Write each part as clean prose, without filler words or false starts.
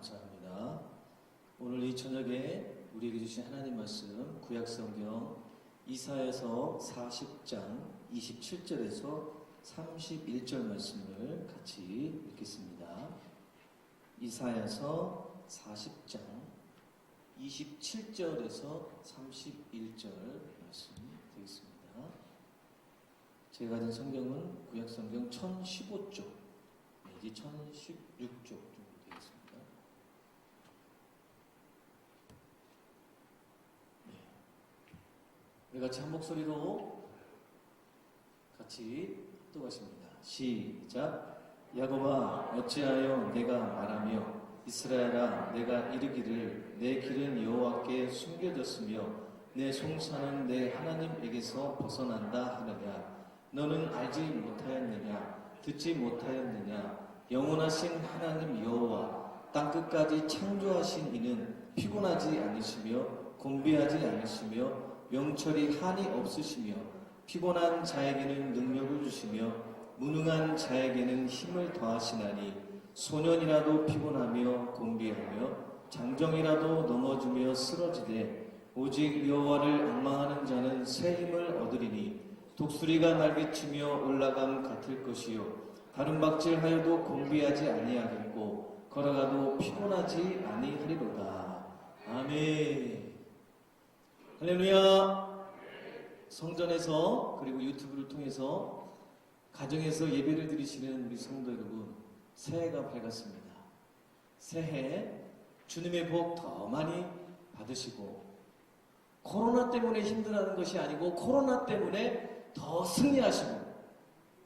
감사합니다. 오늘 이 저녁에 우리에게 주신 하나님 말씀 구약성경 이사야서 40장 27절에서 31절 말씀을 같이 읽겠습니다. 이사야서 40장 27절에서 31절 말씀 되겠습니다. 제가 가진 성경은 구약성경 1015쪽 내지 1016쪽 정도 되겠습니다. 우리 같이 한 목소리로 같이 합독하십니다. 시작. 야곱아 어찌하여 내가 말하며 이스라엘아 내가 이르기를 내 길은 여호와께 숨겨졌으며 내 송사는 내 하나님에게서 벗어난다 하느냐. 너는 알지 못하였느냐 듣지 못하였느냐. 영원하신 하나님 여호와 땅끝까지 창조하신 이는 피곤하지 않으시며 곤비하지 않으시며 명철이 한이 없으시며 피곤한 자에게는 능력을 주시며 무능한 자에게는 힘을 더하시나니 소년이라도 피곤하며 곤비하며 장정이라도 넘어지며 쓰러지되 오직 여호와를 앙망하는 자는 새 힘을 얻으리니 독수리가 날개치며 올라감 같을 것이요 다른 박질하여도 곤비하지 아니하겠고 걸어가도 피곤하지 아니하리로다. 아멘. 할렐루야. 성전에서 그리고 유튜브를 통해서 가정에서 예배를 드리시는 우리 성도 여러분, 새해가 밝았습니다. 새해 주님의 복 더 많이 받으시고 코로나 때문에 힘들어하는 것이 아니고 코로나 때문에 더 승리하시고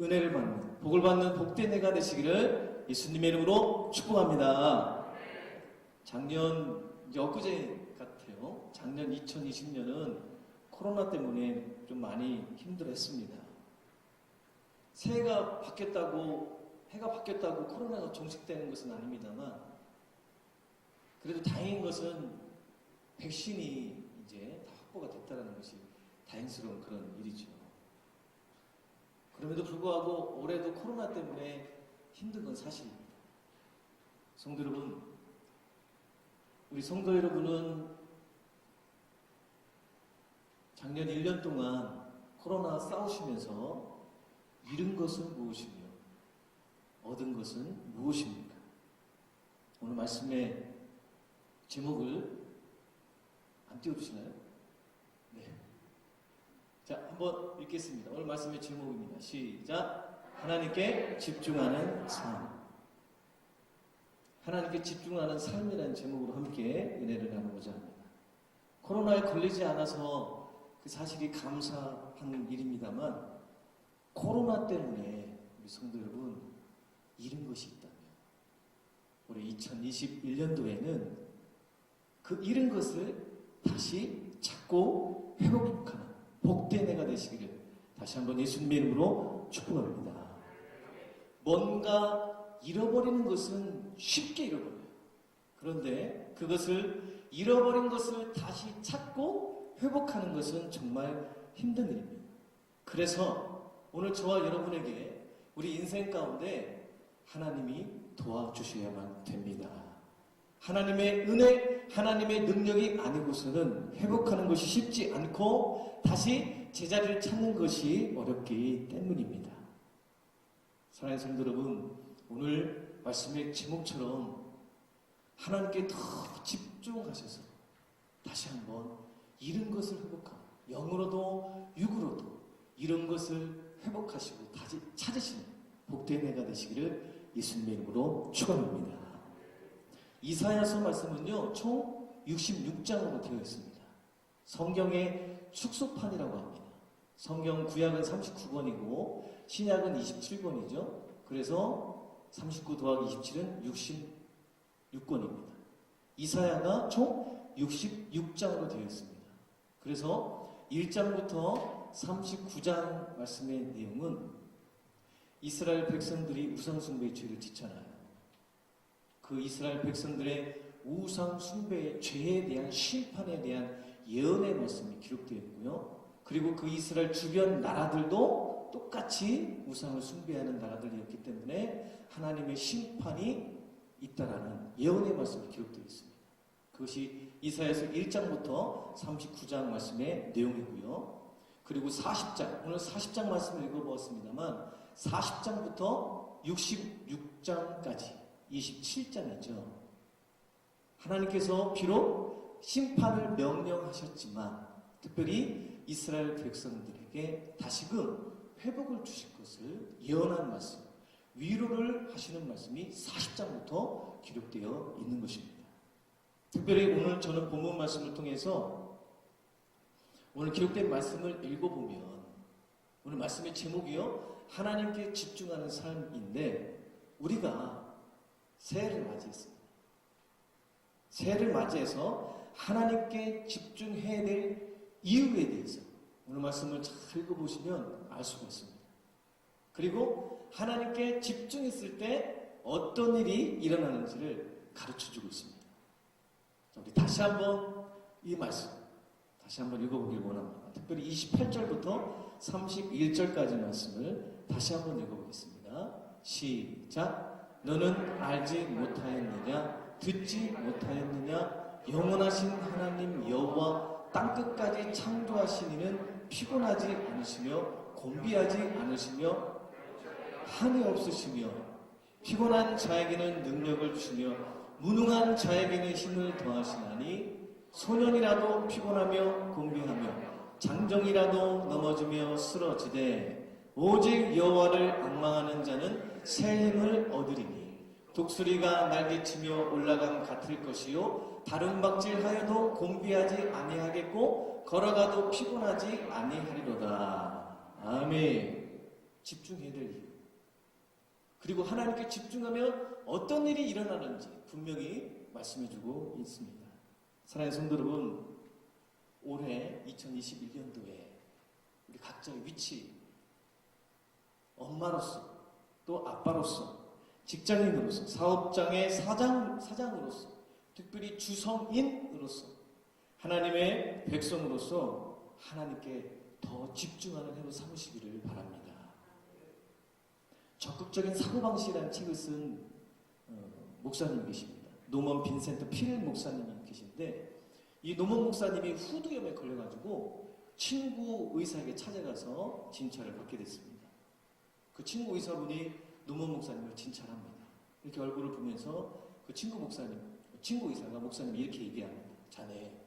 은혜를 받는 복을 받는 복된 해가 되시기를 예수님의 이름으로 축복합니다. 작년 이제 엊그제 같아요. 작년 2020년은 코로나 때문에 좀 많이 힘들었습니다. 새해가 바뀌었다고 해가 바뀌었다고 코로나가 종식되는 것은 아닙니다만 그래도 다행인 것은 백신이 이제 다 확보가 됐다는 것이 다행스러운 그런 일이죠. 그럼에도 불구하고 올해도 코로나 때문에 힘든 건 사실입니다. 성도 여러분, 우리 성도 여러분은 작년 1년 동안 코로나 싸우시면서 잃은 것은 무엇이며 얻은 것은 무엇입니까? 오늘 말씀의 제목을 안 띄워주시나요? 네. 자, 한번 읽겠습니다. 오늘 말씀의 제목입니다. 시작. 하나님께 집중하는 삶. 하나님께 집중하는 삶이라는 제목으로 함께 은혜를 나누고자 합니다. 코로나에 걸리지 않아서 그 사실이 감사한 일입니다만 코로나 때문에 우리 성도 여러분 잃은 것이 있다면 올해 2021년도에는 그 잃은 것을 다시 찾고 회복하는 복된 해가 되시기를 다시 한번 예수님의 이름으로 축복합니다. 뭔가 잃어버리는 것은 쉽게 잃어버려요. 그런데 그것을 잃어버린 것을 다시 찾고 회복하는 것은 정말 힘든 일입니다. 그래서 오늘 저와 여러분에게 우리 인생 가운데 하나님이 도와주셔야만 됩니다. 하나님의 은혜, 하나님의 능력이 아니고서는 회복하는 것이 쉽지 않고 다시 제자리를 찾는 것이 어렵기 때문입니다. 사랑하는 성도 여러분, 오늘 말씀의 제목처럼 하나님께 더 집중하셔서 다시 한번 잃은 것을 회복하고 영으로도 육으로도 잃은 것을 회복하시고 다시 찾으시는 복된 해가 되시기를 예수님의 이름으로 축원합니다. 이사야서 말씀은요 총 66장으로 되어 있습니다. 성경의 축소판이라고 합니다. 성경 구약은 39권이고 신약은 27권이죠. 그래서 39 더하기 27은 66권입니다. 이사야가 총 66장으로 되어 있습니다. 그래서 1장부터 39장 말씀의 내용은 이스라엘 백성들이 우상숭배의 죄를 짓잖아요. 그 이스라엘 백성들의 우상숭배의 죄에 대한 심판에 대한 예언의 말씀이 기록되어 있고요. 그리고 그 이스라엘 주변 나라들도 똑같이 우상을 숭배하는 나라들이었기 때문에 하나님의 심판이 있다라는 예언의 말씀이 기록되어 있습니다. 그것이 이사야서 1장부터 39장 말씀의 내용이고요. 그리고 40장, 오늘 40장 말씀을 읽어보았습니다만 40장부터 66장까지 27장이죠. 하나님께서 비록 심판을 명령하셨지만 특별히 이스라엘 백성들에게 다시금 회복을 주실 것을 예언한 말씀, 위로를 하시는 말씀이 40장부터 기록되어 있는 것입니다. 특별히 오늘 저는 본문 말씀을 통해서 오늘 기록된 말씀을 읽어보면 오늘 말씀의 제목이요, 하나님께 집중하는 삶인데 우리가 새해를 맞이했습니다. 새해를 맞이해서 하나님께 집중해야 될 이유에 대해서 오늘 말씀을 잘 읽어보시면 알 수가 있습니다. 그리고 하나님께 집중했을 때 어떤 일이 일어나는지를 가르쳐주고 있습니다. 자, 우리 다시 한번 이 말씀 다시 한번 읽어보길 원합니다. 특별히 28절부터 31절까지 말씀을 다시 한번 읽어보겠습니다. 시작. 너는 알지 못하였느냐? 듣지 못하였느냐? 영원하신 하나님 여호와 땅끝까지 창조하신 이는 피곤하지 않으시며 곤비하지 않으시며 한이 없으시며 피곤한 자에게는 능력을 주시며 무능한 자에게는 힘을 더하시나니 소년이라도 피곤하며 곤비하며 장정이라도 넘어지며 쓰러지되 오직 여호와를 앙망하는 자는 새 힘을 얻으리니 독수리가 날개치며 올라감 같을 것이요 다름박질하여도 곤비하지 아니하겠고 걸어가도 피곤하지 아니하리로다. 아멘. 집중해야 될 이유, 그리고 하나님께 집중하면 어떤 일이 일어나는지 분명히 말씀해주고 있습니다. 사랑하는 성도 여러분, 올해 2021년도에 우리 각자의 위치, 엄마로서 또 아빠로서 직장인으로서 사업장의 사장으로서 특별히 주성인으로서 하나님의 백성으로서 하나님께 더 집중하는 해로 삼으시기를 바랍니다. 적극적인 사고방식이라는 책을 쓴 목사님이 계십니다. 노먼 빈센트 필 목사님이 계신데 이 노먼 목사님이 후두염에 걸려가지고 친구 의사에게 찾아가서 진찰을 받게 됐습니다. 그 친구 의사분이 노먼 목사님을 진찰합니다. 이렇게 얼굴을 보면서 그 친구 의사가 목사님 이렇게 얘기합니다. 자네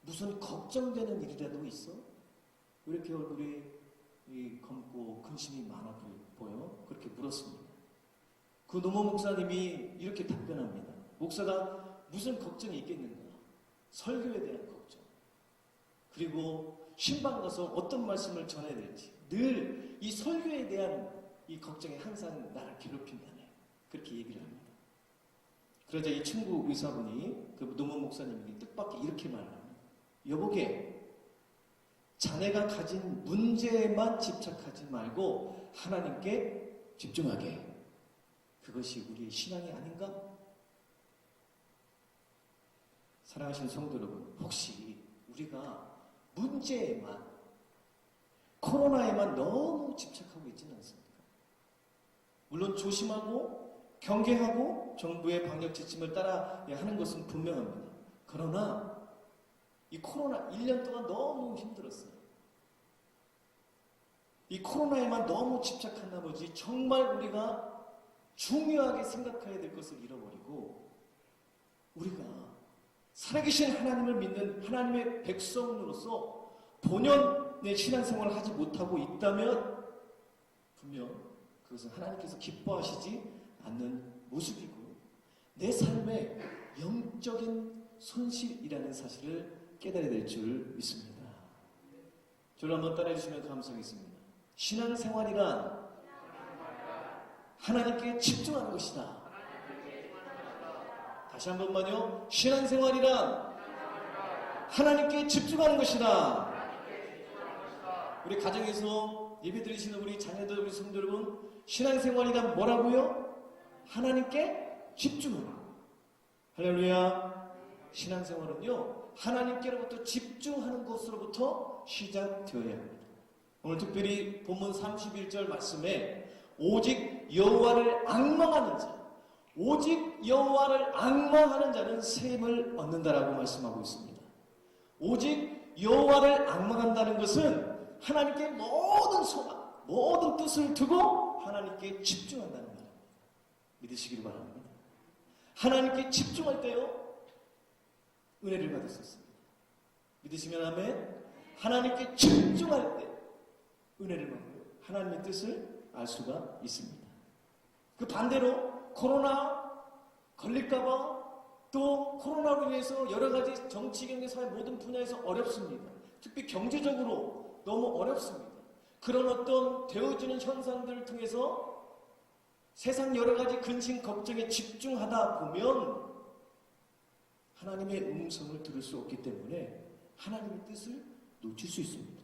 무슨 걱정되는 일이라도 있어? 왜 이렇게 얼굴이 검고 근심이 많아 보여? 그렇게 물었습니다. 그 노먼 목사님이 이렇게 답변합니다. 목사가 무슨 걱정이 있겠는가? 설교에 대한 걱정, 그리고 신방 가서 어떤 말씀을 전해야 될지 늘 이 설교에 대한 이 걱정이 항상 나를 괴롭힌다네. 그렇게 얘기를 합니다. 그러자 이 친구 의사분이 그 노먼 목사님에게 뜻밖의 이렇게 말합니다. 여보게, 자네가 가진 문제에만 집착하지 말고 하나님께 집중하게. 그것이 우리의 신앙이 아닌가? 사랑하시는 성도 여러분, 혹시 우리가 문제에만, 코로나에만 너무 집착하고 있지는 않습니까? 물론 조심하고 경계하고 정부의 방역 지침을 따라야 하는 것은 분명합니다. 그러나 이 코로나 1년 동안 너무 힘들었어요. 이 코로나에만 너무 집착한 나머지 정말 우리가 중요하게 생각해야 될 것을 잃어버리고 우리가 살아계신 하나님을 믿는 하나님의 백성으로서 본연의 신앙생활을 하지 못하고 있다면 분명 그것은 하나님께서 기뻐하시지 않는 모습이고 내 삶의 영적인 손실이라는 사실을 깨달아야 될 줄 믿습니다. 저를 한번 따라해 주시면 감사하겠습니다. 신앙생활이란 하나님께 집중하는 것이다. 다시 한 번만요. 신앙생활이란 하나님께 집중하는 것이다. 우리 가정에서 예배드리시는 우리 자녀들, 우리 성도 여러분, 신앙생활이란 뭐라고요? 하나님께 집중하는. 할렐루야. 신앙생활은요, 하나님께로부터 집중하는 것으로부터 시작되어야 합니다. 오늘 특별히 본문 31절 말씀에 오직 여호와를 앙망하는 자, 오직 여호와를 앙망하는 자는 샘을 얻는다라고 말씀하고 있습니다. 오직 여호와를 앙망한다는 것은 하나님께 모든 소망, 모든 뜻을 두고 하나님께 집중한다는 말입니다. 믿으시기를 바랍니다. 하나님께 집중할 때요, 은혜를 받을 수 있습니다. 믿으시면 아멘. 하나님께 집중할 때 은혜를 받고요, 하나님의 뜻을 알 수가 있습니다. 그 반대로 코로나 걸릴까봐, 또 코로나로 인해서 여러 가지 정치, 경제, 사회 모든 분야에서 어렵습니다. 특히 경제적으로 너무 어렵습니다. 그런 어떤 되어지는 현상들을 통해서 세상 여러 가지 근심, 걱정에 집중하다 보면 하나님의 음성을 들을 수 없기 때문에 하나님의 뜻을 놓칠 수 있습니다.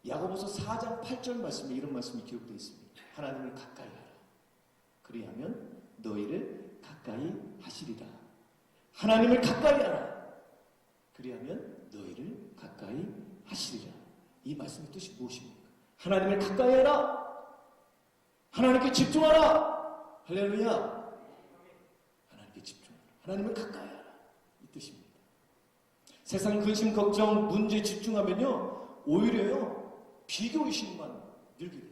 야고보서 4장 8절 말씀에 이런 말씀이 기록되어 있습니다. 하나님을 가까이 하라. 그리하면 너희를 가까이 하시리라. 하나님을 가까이 하라. 그리하면 너희를 가까이 하시리라. 이 말씀의 뜻이 무엇입니까? 하나님을 가까이 하라. 하나님께 집중하라. 할렐루야. 하나님께 집중하라. 하나님을 가까이 하라. 이 뜻입니다. 세상 근심, 걱정, 문제에 집중하면요, 오히려요, 비교의식만 늘게 돼요.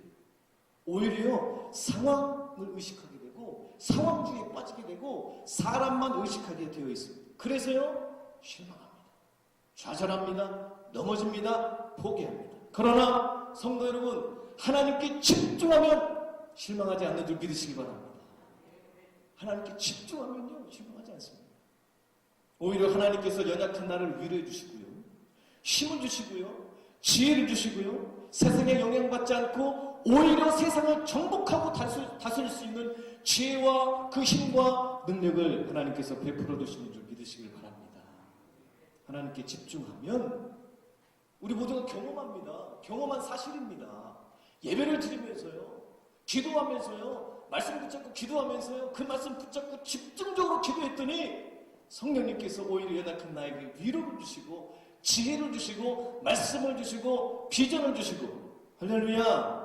오히려 상황을 의식하게 되고 상황주의에 빠지게 되고 사람만 의식하게 되어 있습니다. 그래서요, 실망합니다. 좌절합니다. 넘어집니다. 포기합니다. 그러나 성도 여러분, 하나님께 집중하면 실망하지 않는 줄 믿으시기 바랍니다. 하나님께 집중하면요, 실망하지 않습니다. 오히려 하나님께서 연약한 나를 위로해 주시고요, 힘을 주시고요, 지혜를 주시고요, 세상에 영향받지 않고 오히려 세상을 정복하고 다스릴 수 있는 지혜와 그 힘과 능력을 하나님께서 베풀어 주시는 줄 믿으시길 바랍니다. 하나님께 집중하면 우리 모두가 경험합니다. 경험한 사실입니다. 예배를 드리면서요, 기도하면서요, 말씀 붙잡고 기도하면서요, 그 말씀 붙잡고 집중적으로 기도했더니 성령님께서 오히려 연약한 나에게 위로를 주시고 지혜를 주시고 말씀을 주시고 비전을 주시고, 할렐루야,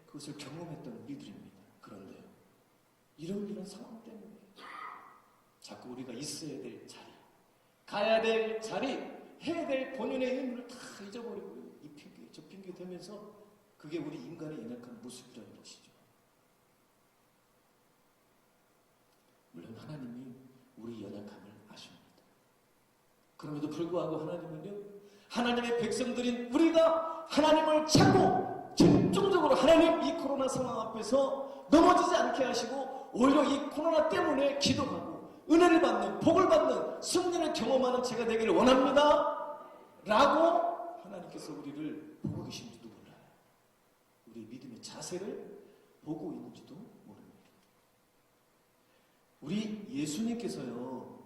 그것을 경험했던 일들입니다. 그런데요, 이런 상황 때문에 자꾸 우리가 있어야 될 자리, 가야 될 자리, 해야 될 본연의 의무를 다 잊어버리고요, 이 핑계 저 핑계 되면서 그게 우리 인간의 연약한 모습이라는 것이죠. 물론 하나님이 우리 연약함을 아십니다. 그럼에도 불구하고 하나님은요, 하나님의 백성들인 우리가 하나님을 찾고 집중적으로 하나님, 이 코로나 상황 앞에서 넘어지지 않게 하시고 오히려 이 코로나 때문에 기도하고 은혜를 받는, 복을 받는, 승리를 경험하는 제가 되기를 원합니다 라고 하나님께서 우리를 보고 계신지도 몰라요. 우리 믿음의 자세를 보고 있는지도 모릅니다. 우리 예수님께서요,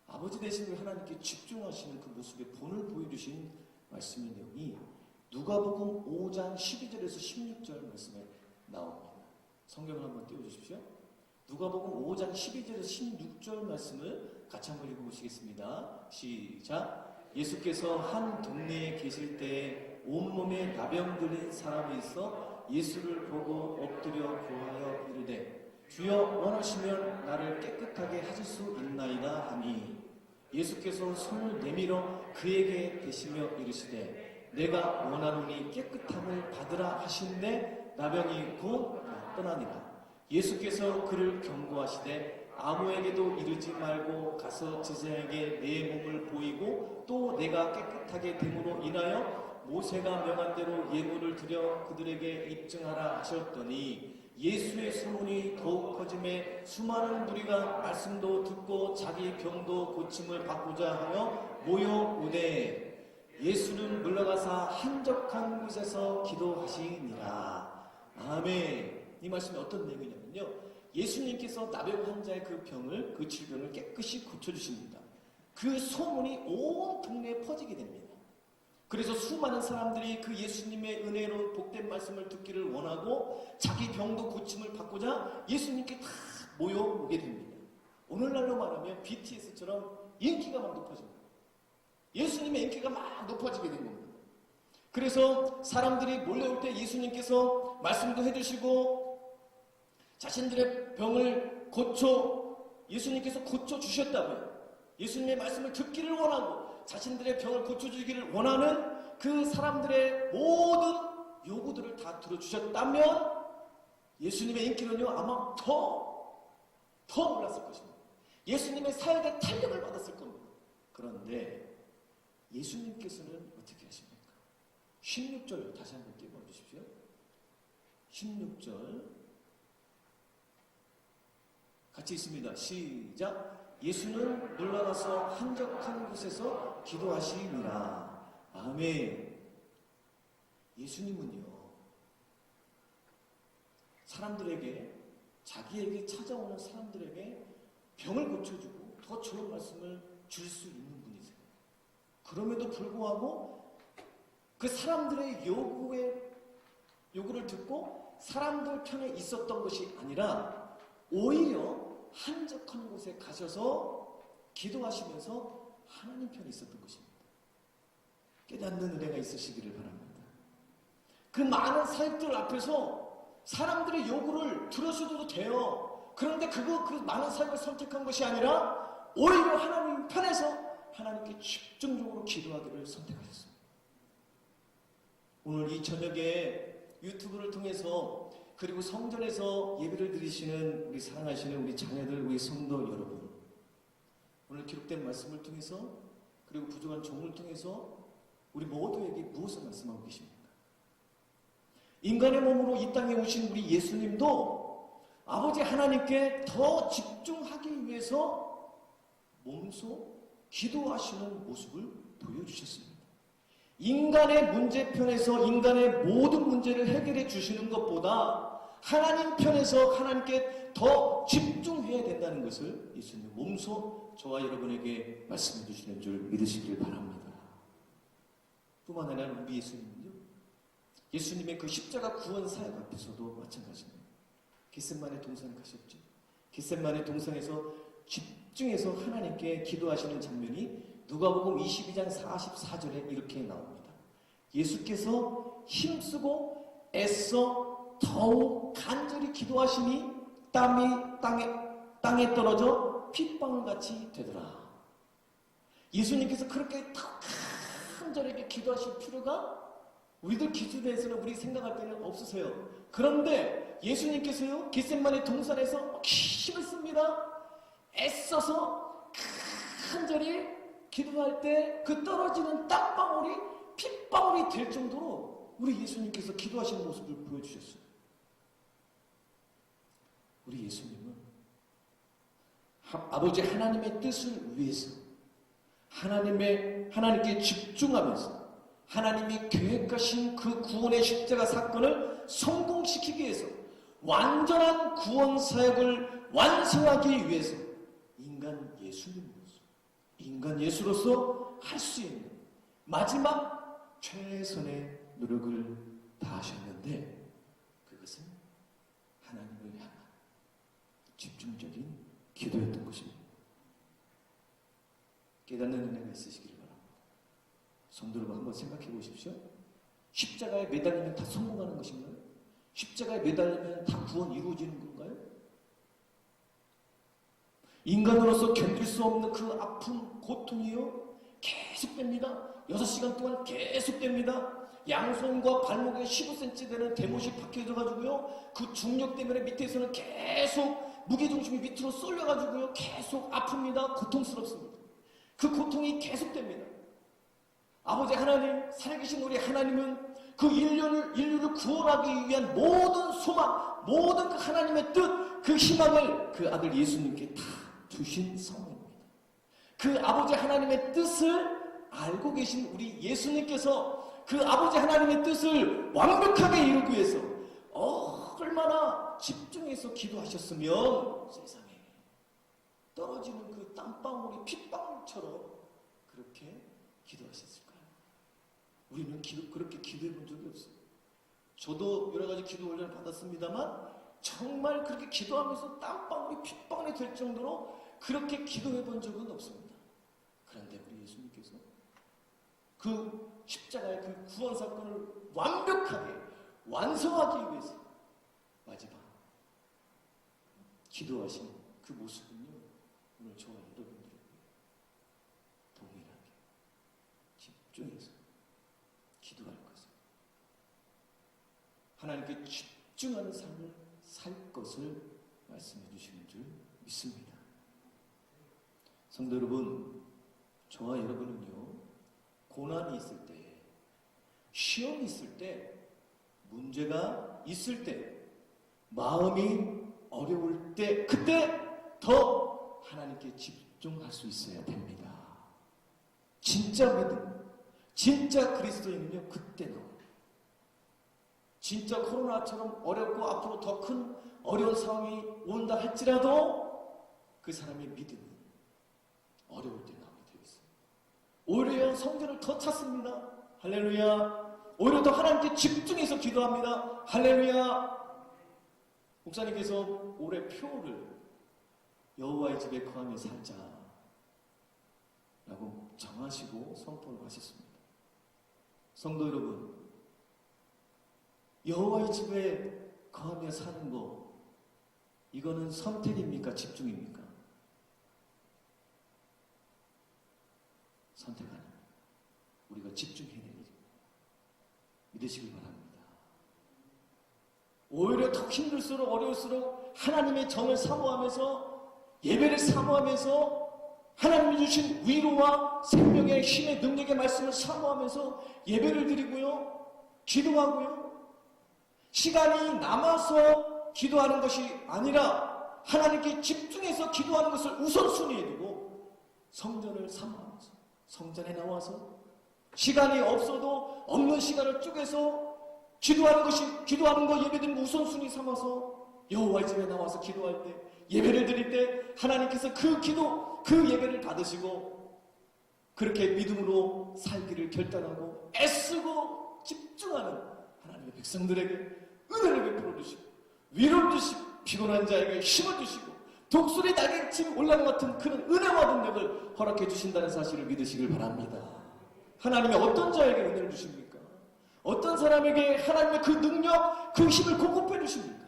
아버지 되신 하나님께 집중하시는 그 모습의 본을 보여주신 말씀의 내용이 누가복음 5장 12절에서 16절 말씀에 나옵니다. 성경을 한번 띄워주십시오. 누가복음 5장 12절에서 16절 말씀을 같이 한번 읽어보시겠습니다. 시작. 예수께서 한 동네에 계실 때에 온몸에 나병 들린 사람이 있어 예수를 보고 엎드려 구하여 이르되 주여 원하시면 나를 깨끗하게 하실 수 있나이다 하니 예수께서 손을 내밀어 그에게 대시며 이르시되 내가 원하노니 깨끗함을 받으라 하신데 나병이 곧 떠나니라. 예수께서 그를 경고하시되 아무에게도 이르지 말고 가서 제자에게 내 몸을 보이고 또 내가 깨끗하게 됨으로 인하여 모세가 명한 대로 예물을 드려 그들에게 입증하라 하셨더니 예수의 소문이 더욱 커짐에 수많은 무리가 말씀도 듣고 자기 병도 고침을 받고자 하여 모여오되 예수는 물러가사 한적한 곳에서 기도하시니라. 아멘. 이 말씀이 어떤 내용이냐면요, 예수님께서 나병 환자의 그 병을, 그 질병을 깨끗이 고쳐주십니다. 그 소문이 온 동네에 퍼지게 됩니다. 그래서 수많은 사람들이 그 예수님의 은혜로 복된 말씀을 듣기를 원하고 자기 병도 고침을 받고자 예수님께 다 모여오게 됩니다. 오늘날로 말하면 BTS처럼 인기가 막 높아집니다. 예수님의 인기가 막 높아지게 된 겁니다. 그래서 사람들이 몰려올 때 예수님께서 말씀도 해주시고 자신들의 병을 예수님께서 고쳐주셨다면, 예수님의 말씀을 듣기를 원하고 자신들의 병을 고쳐주기를 원하는 그 사람들의 모든 요구들을 다 들어주셨다면 예수님의 인기는요 아마 더 올랐을 것입니다. 예수님의 사역에 탄력을 받았을 겁니다. 그런데 예수님께서는 어떻게 하십니까? 16절 다시 한번 띄워주십시오. 16절 같이 있습니다. 시작. 예수는 물러나서 한적한 곳에서 기도하시니라. 아멘. 예수님은요 사람들에게, 자기에게 찾아오는 사람들에게 병을 고쳐주고 더 좋은 말씀을 줄 수 있는 분이세요. 그럼에도 불구하고 그 사람들의 요구를 듣고 사람들 편에 있었던 것이 아니라 오히려 한적한 곳에 가셔서 기도하시면서 하나님 편에 있었던 것입니다. 깨닫는 은혜가 있으시기를 바랍니다. 그 많은 사역들 앞에서 사람들의 요구를 들어주셔도 돼요. 그런데 그 많은 사역을 선택한 것이 아니라 오히려 하나님 편에서 하나님께 집중적으로 기도하기를 선택하셨습니다. 오늘 이 저녁에 유튜브를 통해서 그리고 성전에서 예배를 드리시는 우리 사랑하시는 우리 자녀들, 우리 성도 여러분, 오늘 기록된 말씀을 통해서 그리고 부족한 종을 통해서 우리 모두에게 무엇을 말씀하고 계십니까? 인간의 몸으로 이 땅에 오신 우리 예수님도 아버지 하나님께 더 집중하기 위해서 몸소 기도하시는 모습을 보여주셨습니다. 인간의 문제편에서 인간의 모든 문제를 해결해 주시는 것보다 하나님 편에서 하나님께 더 집중해야 된다는 것을 예수님 몸소 저와 여러분에게 말씀해 주시는 줄 믿으시길 바랍니다. 뿐만 아니라 우리 예수님의 그 십자가 구원 사역 앞에서도 마찬가지입니다. 겟셋마네 동산에 가셨죠. 겟셋마네 동산에서 집중해서 하나님께 기도하시는 장면이 누가복음 22장 44절에 이렇게 나옵니다. 예수께서 힘쓰고 애써 더욱 간절히 기도하시니 땀이 땅에 떨어져 핏방울같이 되더라. 예수님께서 그렇게 더 간절하게 기도하실 필요가 우리들 기준에서는 우리 생각할 때는 없으세요. 그런데 예수님께서요 겟셋마네 동산에서 힘을 씁니다. 애써서 간절히 기도할 때 그 떨어지는 땀방울이 핏방울이 될 정도로 우리 예수님께서 기도하시는 모습을 보여주셨어요. 우리 예수님은 아버지 하나님의 뜻을 위해서 하나님께 집중하면서 하나님이 계획하신 그 구원의 십자가 사건을 성공시키기 위해서 완전한 구원 사역을 완성하기 위해서 인간 예수로서 할 수 있는 마지막 최선의 노력을 다하셨는데 그것은 하나님을 향한 집중적인 기도였던 것입니다. 깨닫는 은혜가 있으시기를 바랍니다. 성도 여러분 한번 생각해 보십시오. 십자가에 매달리면 다 성공하는 것인가요? 십자가에 매달리면 다 구원 이루어지는 건가요? 인간으로서 견딜 수 없는 그 아픔, 고통이요 계속됩니다. 6시간 동안 계속됩니다. 양손과 발목에 15cm 되는 대못이 박혀져가지고요 그 중력 때문에 밑에서는 계속 무게중심이 밑으로 쏠려가지고요 계속 아픕니다. 고통스럽습니다. 그 고통이 계속됩니다. 아버지 하나님, 살아계신 우리 하나님은 그 인류를 구원하기 위한 모든 소망, 모든 그 하나님의 뜻, 그 희망을 그 아들 예수님께 다 주신 성령입니다. 그 아버지 하나님의 뜻을 알고 계신 우리 예수님께서 그 아버지 하나님의 뜻을 완벽하게 이루기 위해서 얼마나 집중해서 기도하셨으면 세상에 떨어지는 그 땀방울이 핏방울처럼 그렇게 기도하셨을까요? 우리는 그렇게 기도해 본 적이 없어요. 저도 여러 가지 기도 훈련을 받았습니다만 정말 그렇게 기도하면서 땀방울이 핏방울이 될 정도로 그렇게 기도해 본 적은 없습니다. 그런데 우리 예수님께서 그 십자가의 그 구원 사건을 완벽하게 완성하기 위해서 마지막 기도하신 그 모습은요, 오늘 저와 여러분들에게 동일하게 집중해서 기도할 것을, 하나님께 집중하는 삶을 살 것을 말씀해 주시는 줄 믿습니다. 성도 여러분, 저와 여러분은요, 고난이 있을 때, 시험이 있을 때, 문제가 있을 때, 마음이 어려울 때, 그때 더 하나님께 집중할 수 있어야 됩니다. 진짜 믿음, 진짜 그리스도인은요, 그때 나와요. 진짜 코로나처럼 어렵고 앞으로 더 큰 어려운 상황이 온다 할지라도 그 사람의 믿음이 어려울 때 나오게 되어 있어요. 오히려 성전을 더 찾습니다. 할렐루야. 오히려 더 하나님께 집중해서 기도합니다. 할렐루야. 목사님께서 올해 표를 여호와의 집에 거하며 살자 라고 정하시고 선포를 하셨습니다. 성도 여러분, 여호와의 집에 거하며 사는 거, 이거는 선택입니까? 집중입니까? 선택 아닙니다. 우리가 집중해야 되는 믿으시길 바랍니다. 오히려 더 힘들수록 어려울수록 하나님의 정을 사모하면서, 예배를 사모하면서, 하나님이 주신 위로와 생명의 힘의 능력의 말씀을 사모하면서 예배를 드리고요, 기도하고요, 시간이 남아서 기도하는 것이 아니라 하나님께 집중해서 기도하는 것을 우선순위에 두고 성전을 사모하면서, 성전에 나와서 시간이 없어도 없는 시간을 쪼개서 기도하는 거 예배드리는 우선순위 삼아서 여호와의 집에 나와서 기도할 때, 예배를 드릴 때 하나님께서 그 예배를 받으시고 그렇게 믿음으로 살기를 결단하고 애쓰고 집중하는 하나님의 백성들에게 은혜를 베풀어 주시고 위로를 주시고 피곤한 자에게 힘을 주시고 독수리 날개처럼 올라가는 같은 그런 은혜와 능력을 허락해 주신다는 사실을 믿으시길 바랍니다. 하나님이 어떤 자에게 은혜를 주십니까? 어떤 사람에게 하나님의 그 능력, 그 힘을 공급해 주십니까?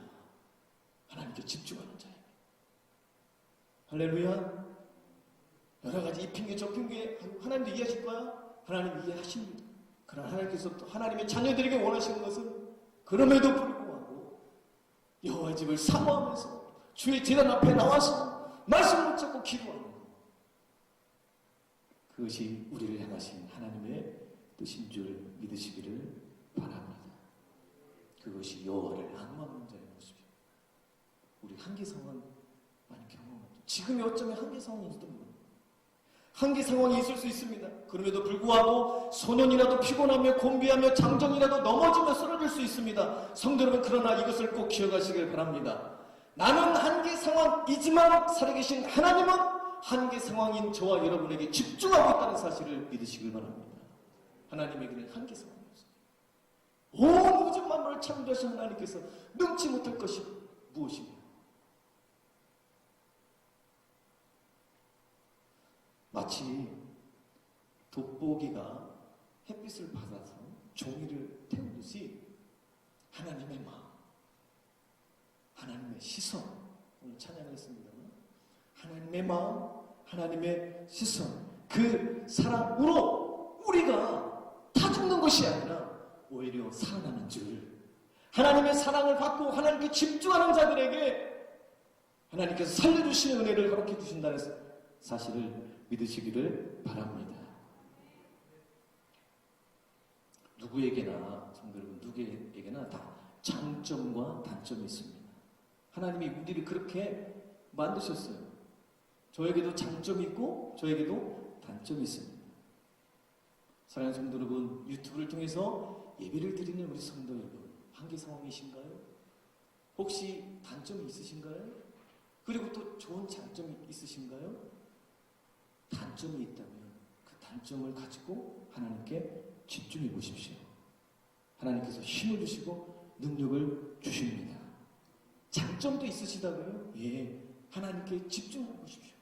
하나님께 집중하는 자에게. 할렐루야. 여러 가지 이 핑계 저 핑계 하나님도 이해하실 거야? 하나님 이해하십니다. 그러나 하나님께서 또 하나님의 자녀들에게 원하시는 것은 그럼에도 불구하고 여호와의 집을 사모하면서 주의 제단 앞에 나와서 말씀을 붙잡고 기도하는 것, 그것이 우리를 향하신 하나님의 뜻인 줄 믿으시기를 바랍니다. 그것이 여호와를 악망하는 자의 모습이에요. 우리 한계 상황 많이 경험하죠. 지금이 어쩌면 한계 상황일지도 모릅니다. 한계 상황이 있을 수 있습니다. 그럼에도 불구하고 소년이라도 피곤하며 곤비하며 장정이라도 넘어지며 쓰러질 수 있습니다. 성도 여러분, 그러나 이것을 꼭 기억하시길 바랍니다. 나는 한계 상황이지만 살아계신 하나님은 한계 상황인 저와 여러분에게 집중하고 있다는 사실을 믿으시길 바랍니다. 하나님에게는 한계 상황이 없습니다. 온 우주 만물을 창조하신 하나님께서 능치 못할 것이 무엇입니까? 마치 돋보기가 햇빛을 받아서 종이를 태우듯이 하나님의 마음, 하나님의 시선, 오늘 찬양했습니다만 하나님의 마음, 하나님의 시선, 그 사랑으로 우리가 다 죽는 것이 아니라 오히려 살아나는 줄, 하나님의 사랑을 받고 하나님께 집중하는 자들에게 하나님께서 살려주시는 은혜를 허락해 주신다는 사실을 믿으시기를 바랍니다. 누구에게나, 성도 여러분, 누구에게나 다 장점과 단점이 있습니다. 하나님이 우리를 그렇게 만드셨어요. 저에게도 장점이 있고 저에게도 단점이 있습니다. 사랑하는 성도 여러분, 유튜브를 통해서 예배를 드리는 우리 성도 여러분, 한계 상황이신가요? 혹시 단점이 있으신가요? 그리고 또 좋은 장점이 있으신가요? 단점이 있다면 그 단점을 가지고 하나님께 집중해 보십시오. 하나님께서 힘을 주시고 능력을 주십니다. 장점도 있으시다고요? 예, 하나님께 집중해 보십시오.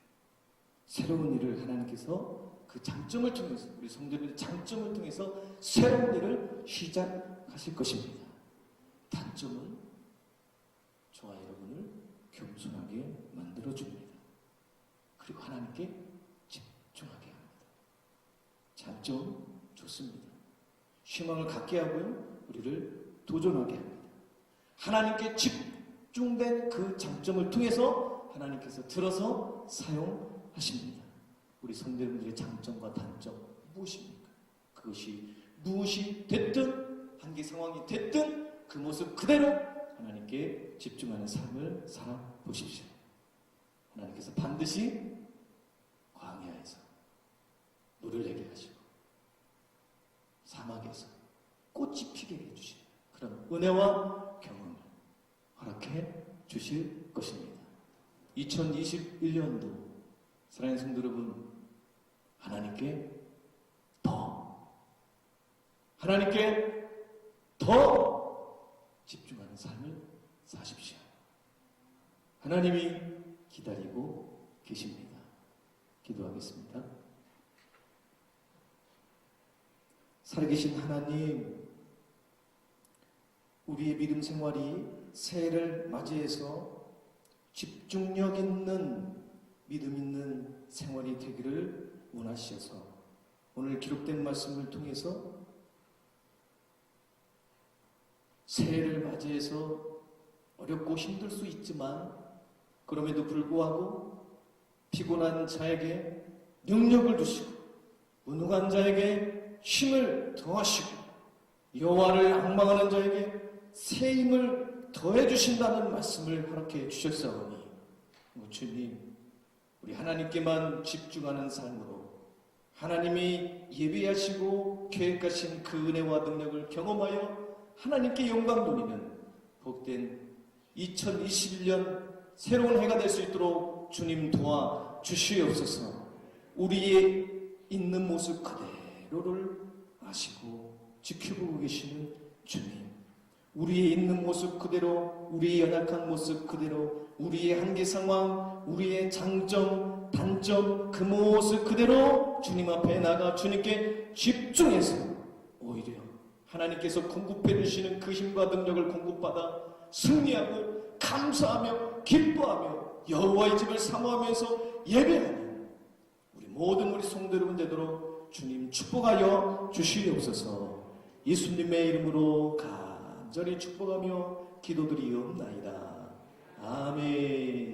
새로운 일을 하나님께서 그 장점을 통해서, 우리 성도들의 장점을 통해서 새로운 일을 시작하실 것입니다. 단점은 저와 여러분을 겸손하게 만들어줍니다. 그리고 하나님께 집중하게 합니다. 장점 좋습니다. 희망을 갖게 하고요, 우리를 도전하게 합니다. 하나님께 집중된 그 장점을 통해서 하나님께서 들어서 사용하십니다. 우리 성도님들의 장점과 단점 무엇입니까? 그것이 무엇이 됐든, 한계 상황이 됐든 그 모습 그대로 하나님께 집중하는 삶을 살아보십시오. 하나님께서 반드시 광야에서 물을 내게 하시고 사막에서 꽃이 피게 해주시는 그런 은혜와 경험을 허락해 주실 것입니다. 2021년도 사랑하는 성도 여러분, 하나님께 더 집중하는 삶을 사십시오. 하나님이 기다리고 계십니다. 기도하겠습니다. 살아계신 하나님, 우리의 믿음 생활이 새해를 맞이해서 집중력 있는 믿음 있는 생활이 되기를 원하시어서 오늘 기록된 말씀을 통해서 새해를 맞이해서 어렵고 힘들 수 있지만 그럼에도 불구하고 피곤한 자에게 능력을 주시고 무능한 자에게 힘을 더하시고 여호와를 앙망하는 자에게 새 힘을 더해 주신다는 말씀을 허락해 주셨사오니 주님, 우리 하나님께만 집중하는 삶으로 하나님이 예비하시고 계획하신 그 은혜와 능력을 경험하여 하나님께 영광 돌리는 복된 2021년 새로운 해가 될 수 있도록 주님 도와 주시옵소서. 우리의 있는 모습 그대로를 아시고 지켜보고 계시는 주님, 우리의 있는 모습 그대로, 우리의 연약한 모습 그대로, 우리의 한계 상황, 우리의 장점, 단점, 그 모습 그대로 주님 앞에 나가 주님께 집중해서 오히려 하나님께서 공급해 주시는 그 힘과 능력을 공급받아 승리하고 감사하며 기뻐하며 여호와의 집을 사모하면서 예배하는 우리 모든 우리 성도 여러분 되도록 주님 축복하여 주시옵소서. 예수님의 이름으로 간절히 축복하며 기도드리옵나이다. 아멘.